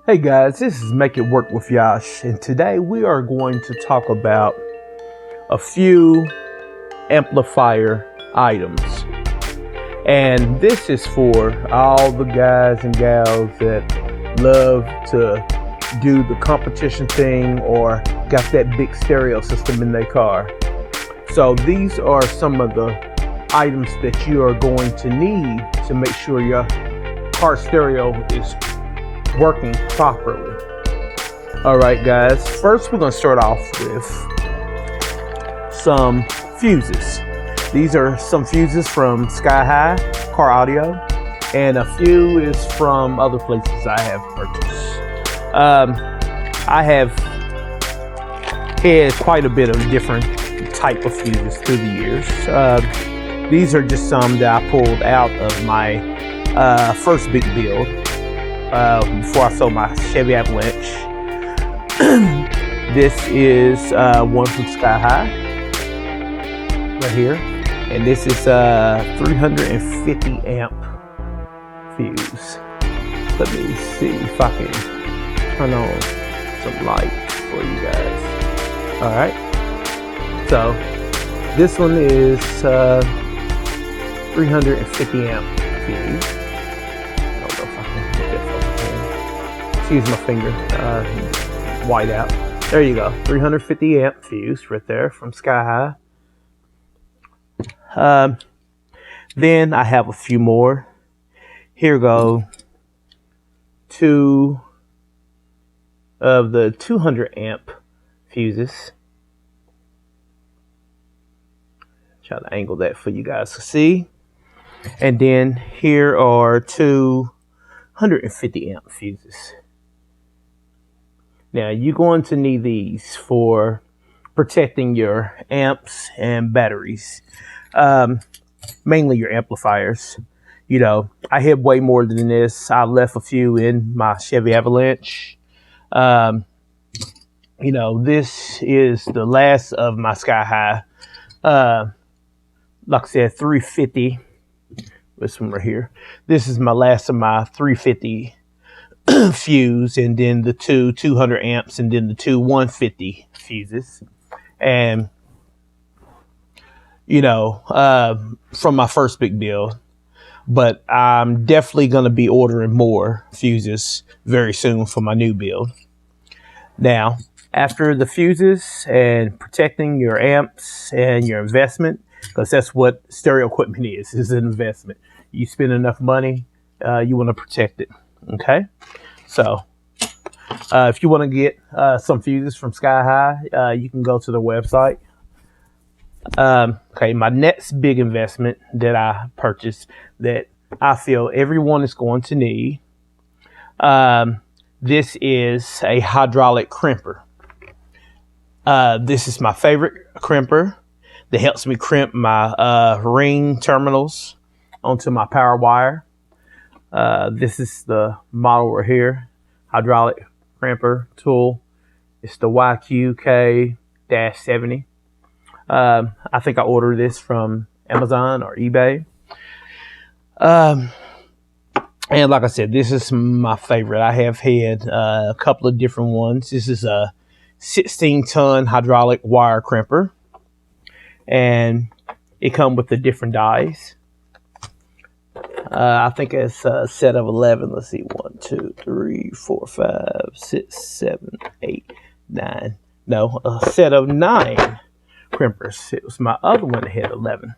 Hey guys, this is Make It Work with Yosh, and today we are going to talk about a few amplifier items. And this is for all the guys and gals that love to do the competition thing or got that big stereo system in their car. So these are some of the items that you are going to need to make sure your car stereo is working properly. Alright guys, first we're going to start off with some fuses. These are some fuses from Sky High Car Audio, and a few is from other places I have purchased. I have had quite a bit of different type of fuses through the years. These are just some that I pulled out of my first big build before I sold my Chevy Avalanche. This is one from Sky High right here, and this is a 350 amp fuse. Let me see if I can turn on some lights for you guys. All right, so this one is 350 amp fuse. Use my finger, white out. There you go, 350 amp fuse right there from Sky High. Then I have a few more. Here go two of the 200 amp fuses. Try to angle that for you guys to see. And then here are two 150 amp fuses. Now you're going to need these for protecting your amps and batteries, mainly your amplifiers. You know, I had way more than this. I left a few in my Chevy Avalanche. You know, this is the last of my Sky High. Like I said, 350. This one right here. This is my last of my 350 fuse, and then the two 200 amps, and then the two 150 fuses. And you know, from my first big build, but I'm definitely going to be ordering more fuses very soon for my new build. Now, after the fuses and protecting your amps and your investment, because that's what stereo equipment is an investment. You spend enough money, you want to protect it. Okay, so if you want to get some fuses from Sky High, you can go to the website. Okay, my next big investment that I purchased that I feel everyone is going to need, this is a hydraulic crimper. This is my favorite crimper that helps me crimp my ring terminals onto my power wire. This is the model right here, hydraulic crimper tool. It's the YQK-70. I think I ordered this from Amazon or eBay. And like I said, this is my favorite. I have had a couple of different ones. This is a 16-ton hydraulic wire crimper, and it comes with the different dies. I think it's a set of 11. Let's see, 1, 2, 3, 4, 5, 6, 7, 8, 9. No, a set of 9 crimpers. It was my other one that had 11.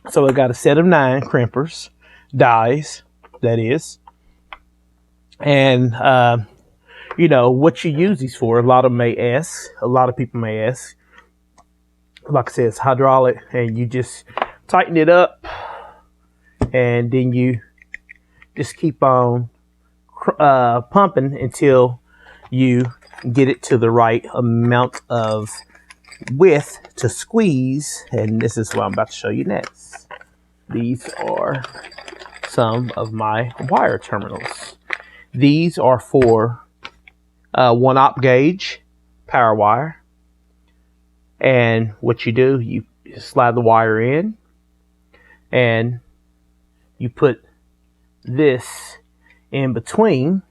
So I got a set of 9 crimpers, dies, that is. And you know what you use these for. A lot of people may ask. Like I said, it's hydraulic, and you just tighten it up, and then you just keep on pumping until you get it to the right amount of width to squeeze. And this is what I'm about to show you next. These are some of my wire terminals. These are for 1-op gauge power wire. And what you do, you slide the wire in, and you put this in between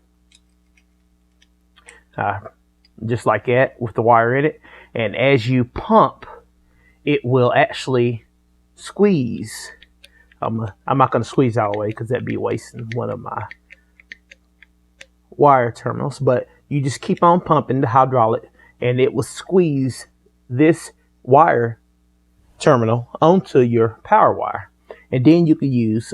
just like that with the wire in it. And as you pump, it will actually squeeze. I'm not going to squeeze all the way because that'd be wasting one of my wire terminals. But you just keep on pumping the hydraulic, and it will squeeze this wire terminal onto your power wire. And then you can use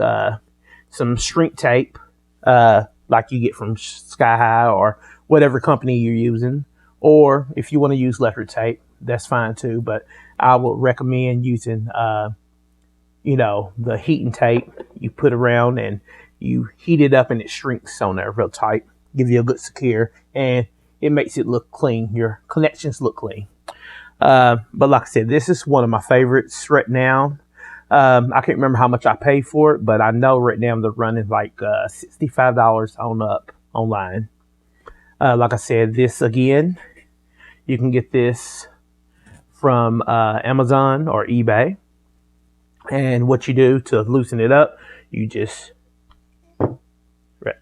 some shrink tape, like you get from Sky High or whatever company you're using. Or if you want to use leopard tape, that's fine too. But I would recommend using, the heating tape. You put around and you heat it up and it shrinks on there real tight. Give you a good secure, and it makes it look clean. Your connections look clean. But like I said, this is one of my favorites right now. I can't remember how much I paid for it, but I know right now they're running like $65 on up online. Like I said, this again, you can get this from Amazon or eBay. And what you do to loosen it up, you just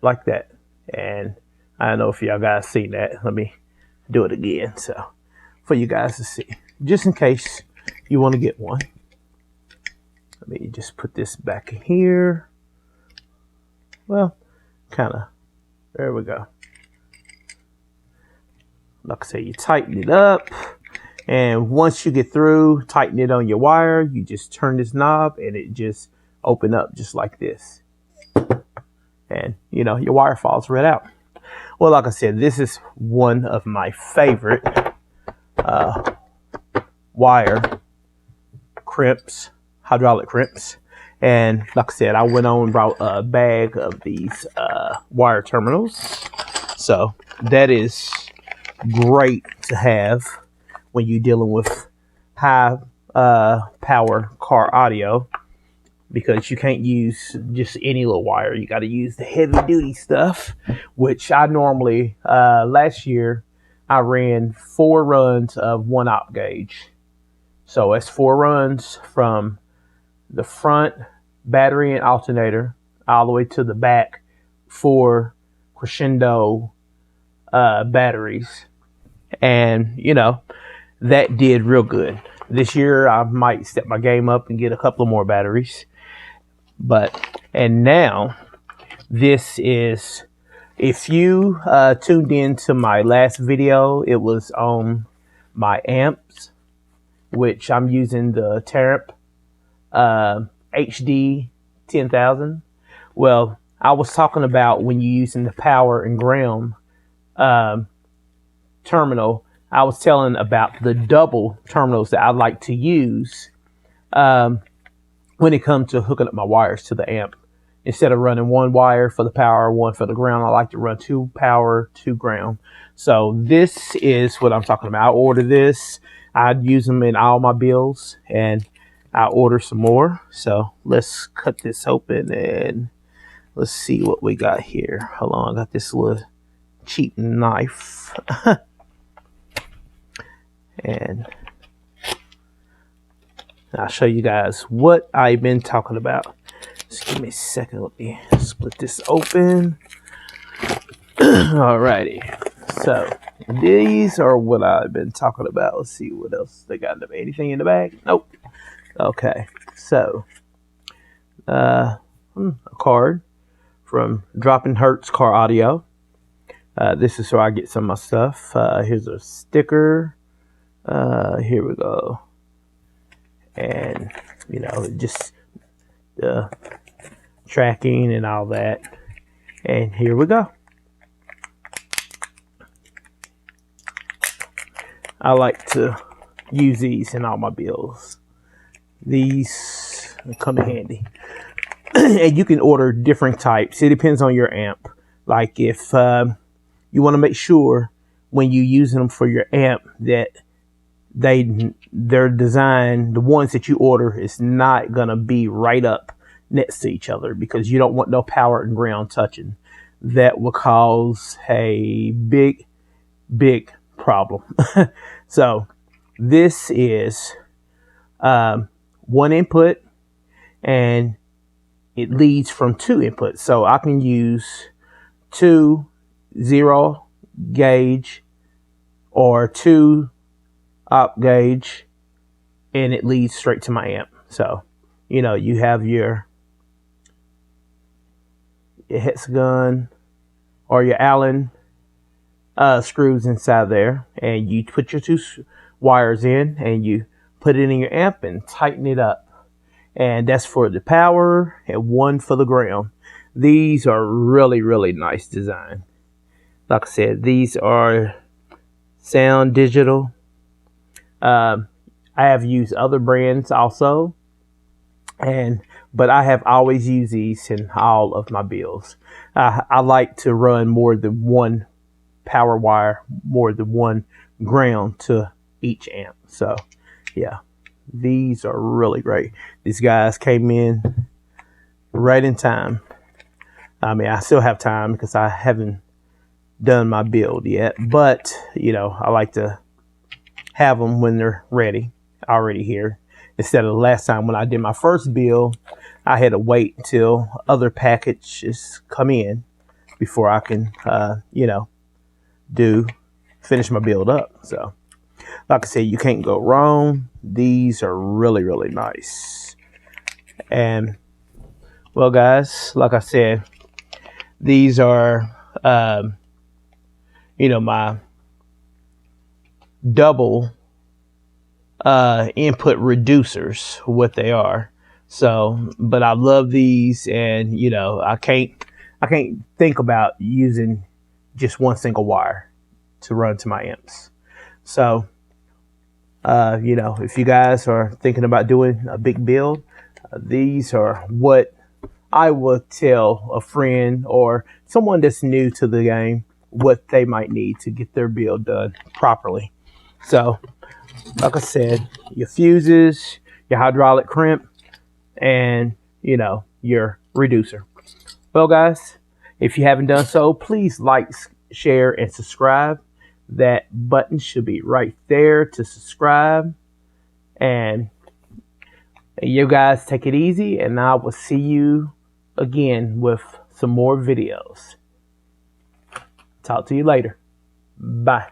like that. And I don't know if y'all guys seen that. Let me do it again, so for you guys to see, just in case you want to get one. Let me just put this back in here. Well, kind of. There we go. Like I say, you tighten it up. And once you get through, tighten it on your wire. You just turn this knob and it just open up just like this. And, your wire falls right out. Well, like I said, this is one of my favorite wire crimps, hydraulic crimps. And like I said, I went on and brought a bag of these wire terminals. So that is great to have when you're dealing with high power car audio, because you can't use just any little wire. You got to use the heavy duty stuff, which I normally, last year, I ran 4 runs of 1 op gauge. So that's 4 runs from the front battery and alternator all the way to the back 4 crescendo batteries. And, that did real good. This year, I might step my game up and get a couple more batteries. And now, this is, if you tuned in to my last video, it was on my amps, which I'm using the Crimper HD 10,000. Well, I was talking about when you're using the power and ground terminal. I was telling about the double terminals that I like to use when it comes to hooking up my wires to the amp. Instead of running 1 wire for the power, 1 for the ground, I like to run 2 power, 2 ground. So this is what I'm talking about. I ordered this. I'd use them in all my builds, and I order some more. So let's cut this open and let's see what we got here. Hold on, I got this little cheap knife. And I'll show you guys what I've been talking about. Just give me a second. Let me split this open. Alrighty. So these are what I've been talking about. Let's see what else they got. Anything in the bag? Nope. Okay. So a card from Dropping Hertz Car Audio. This is where I get some of my stuff. Here's a sticker. Here we go. And, just the tracking and all that. And here we go. I like to use these in all my builds. These come in handy. And you can order different types. It depends on your amp. Like if you want to make sure when you're using them for your amp that they're designed, the ones that you order is not going to be right up next to each other, because you don't want no power and ground touching. That will cause a big problem. So this is 1 input, and it leads from 2 inputs. So I can use 2 0 gauge or 2 op gauge, and it leads straight to my amp. So, you know, you have your hexagon or your Allen screws inside there, and you put your 2 wires in, and you put it in your amp and tighten it up. And that's for the power and 1 for the ground. These are really, really nice design. Like I said, these are Sound Digital. I have used other brands also, but I have always used these in all of my builds. I like to run more than 1 power wire, more than 1 ground to each amp. So yeah, these are really great. These guys came in right in time. I mean, I still have time because I haven't done my build yet, but you know, I like to have them when they're ready, already here, instead of the last time when I did my first build, I had to wait until other packages come in before I can you know, finish my build up. So like I said, you can't go wrong. These are really, really nice. And well guys, like I said, these are you know, my double input reducers, what they are. So, but I love these, and you know, I can't think about using just 1 single wire to run to my amps. So you know, if you guys are thinking about doing a big build, these are what I would tell a friend or someone that's new to the game what they might need to get their build done properly. So like I said, your fuses, your hydraulic crimp, and you know, your reducer. Well guys, if you haven't done so, please like, share, and subscribe. That button should be right there to subscribe. And you guys take it easy, and I will see you again with some more videos. Talk to you later. Bye.